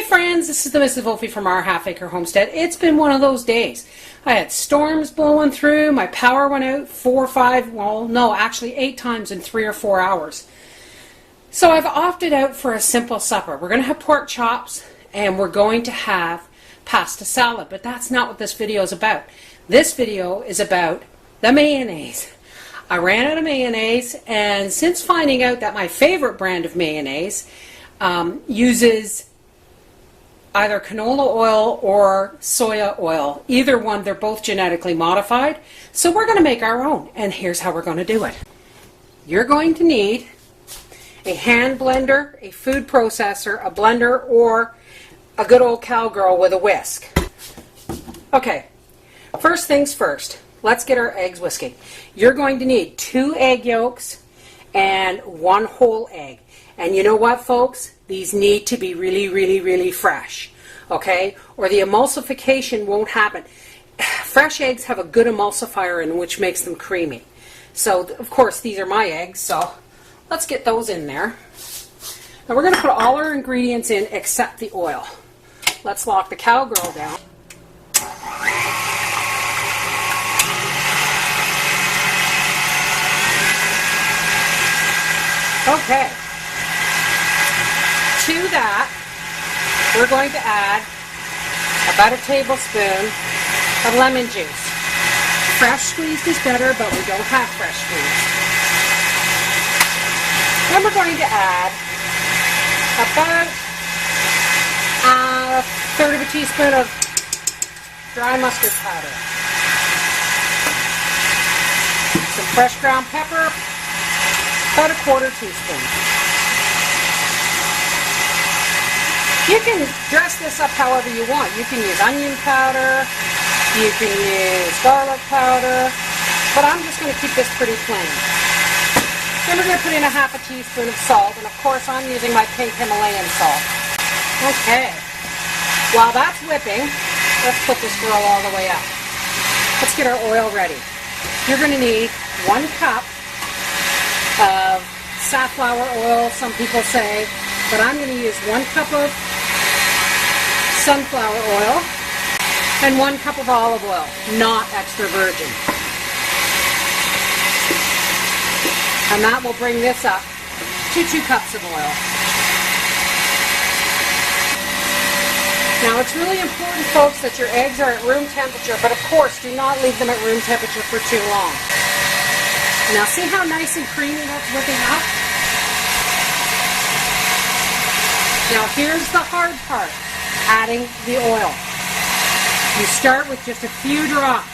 friends, this is the Mrs. Wolfie from Our Half Acre Homestead. It's been one of those days. I had storms blowing through, my power went out 4 or 5, well no, actually 8 times in 3 or 4 hours. So I've opted out for a simple supper. We're going to have pork chops and we're going to have pasta salad, but that's not what this video is about. This video is about the mayonnaise. I ran out of mayonnaise, and since finding out that my favorite brand of mayonnaise uses either canola oil or soya oil, either one, they're both genetically modified, so we're going to make our own, and here's how we're going to do it. You're going to need a hand blender, a food processor, a blender, or a good old cowgirl with a whisk. Okay, first things first, let's get our eggs whisking. You're going to need 2 egg yolks and 1 whole egg. And you know what, folks? These need to be really fresh, okay? Or the emulsification won't happen. Fresh eggs have a good emulsifier in which makes them creamy. So, of course, these are my eggs, so let's get those in there. Now we're going to put all our ingredients in except the oil. Let's lock the cowgirl down. Okay. To that, we're going to add about a tablespoon of lemon juice. Fresh squeezed is better, but we don't have fresh squeezed. Then we're going to add about a third of a teaspoon of dry mustard powder. Some fresh ground pepper, about a quarter teaspoon. You can dress this up however you want. You can use onion powder, you can use garlic powder, but I'm just going to keep this pretty plain. Then we're going to put in a half a teaspoon of salt, and of course I'm using my pink Himalayan salt. Okay, while that's whipping, let's put this girl all the way up. Let's get our oil ready. You're going to need 1 cup of safflower oil, some people say, but I'm going to use 1 cup of sunflower oil and 1 cup of olive oil, not extra virgin. And that will bring this up to 2 cups of oil. Now it's really important, folks, that your eggs are at room temperature, but of course do not leave them at room temperature for too long. Now see how nice and creamy that's whipping up? Now here's the hard part, adding the oil. You start with just a few drops.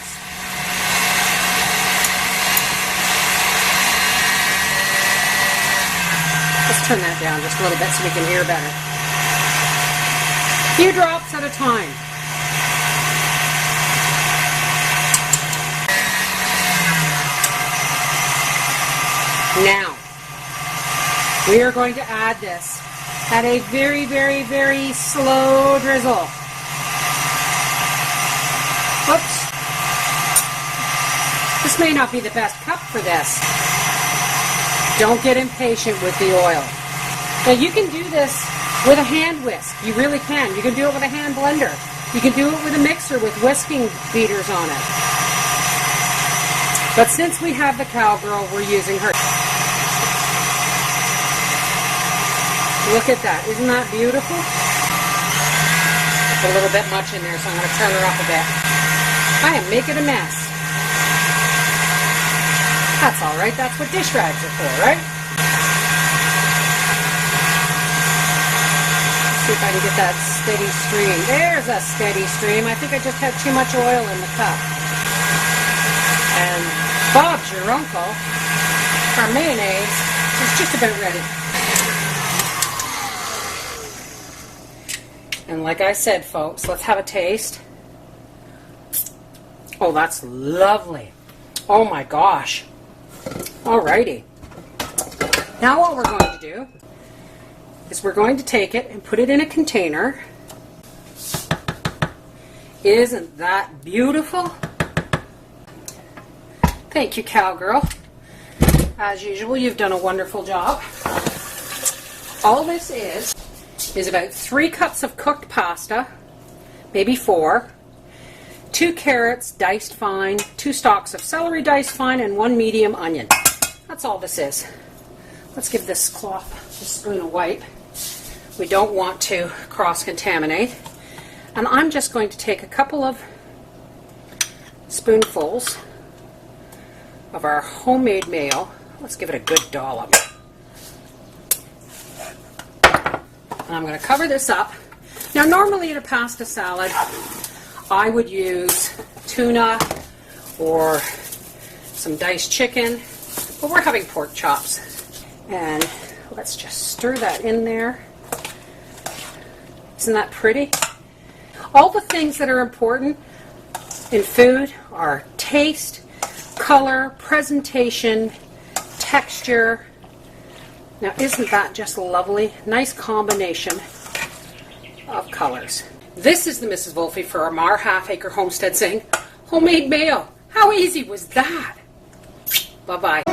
Let's turn that down just a little bit so we can hear better. A few drops at a time. Now, we are going to add this at a very slow drizzle. Oops. This may not be the best cup for this. Don't get impatient with the oil. Now you can do this with a hand whisk. You really can. You can do it with a hand blender. You can do it with a mixer with whisking beaters on it. But since we have the cowgirl, we're using her. Look at that. Isn't that beautiful? It's a little bit much in there, so I'm going to turn her up a bit. I am making a mess. That's all right. That's what dish rags are for, right? Let's see if I can get that steady stream. There's a steady stream. I think I just had too much oil in the cup. And Bob's your uncle, our mayonnaise, is just about ready. And like I said, folks, let's have a taste. Oh, that's lovely. Oh my gosh. Alrighty. Now what we're going to do is we're going to take it and put it in a container. Isn't that beautiful? Thank you, cowgirl. As usual, you've done a wonderful job. All this is is about 3 cups of cooked pasta, maybe 4, 2 carrots diced fine, 2 stalks of celery diced fine, and 1 medium onion. That's all this is. Let's give this spoon a wipe. We don't want to cross-contaminate. And I'm just going to take a couple of spoonfuls of our homemade mayo. Let's give it a good dollop. And I'm going to cover this up. Now normally in a pasta salad, I would use tuna or some diced chicken, but we're having pork chops. And let's just stir that in there. Isn't that pretty? All the things that are important in food are taste, color, presentation, texture. Now isn't that just lovely? Nice combination of colors. This is the Mrs. Wolfe from Our Half Acre Homestead saying, homemade mayo. How easy was that? Bye-bye.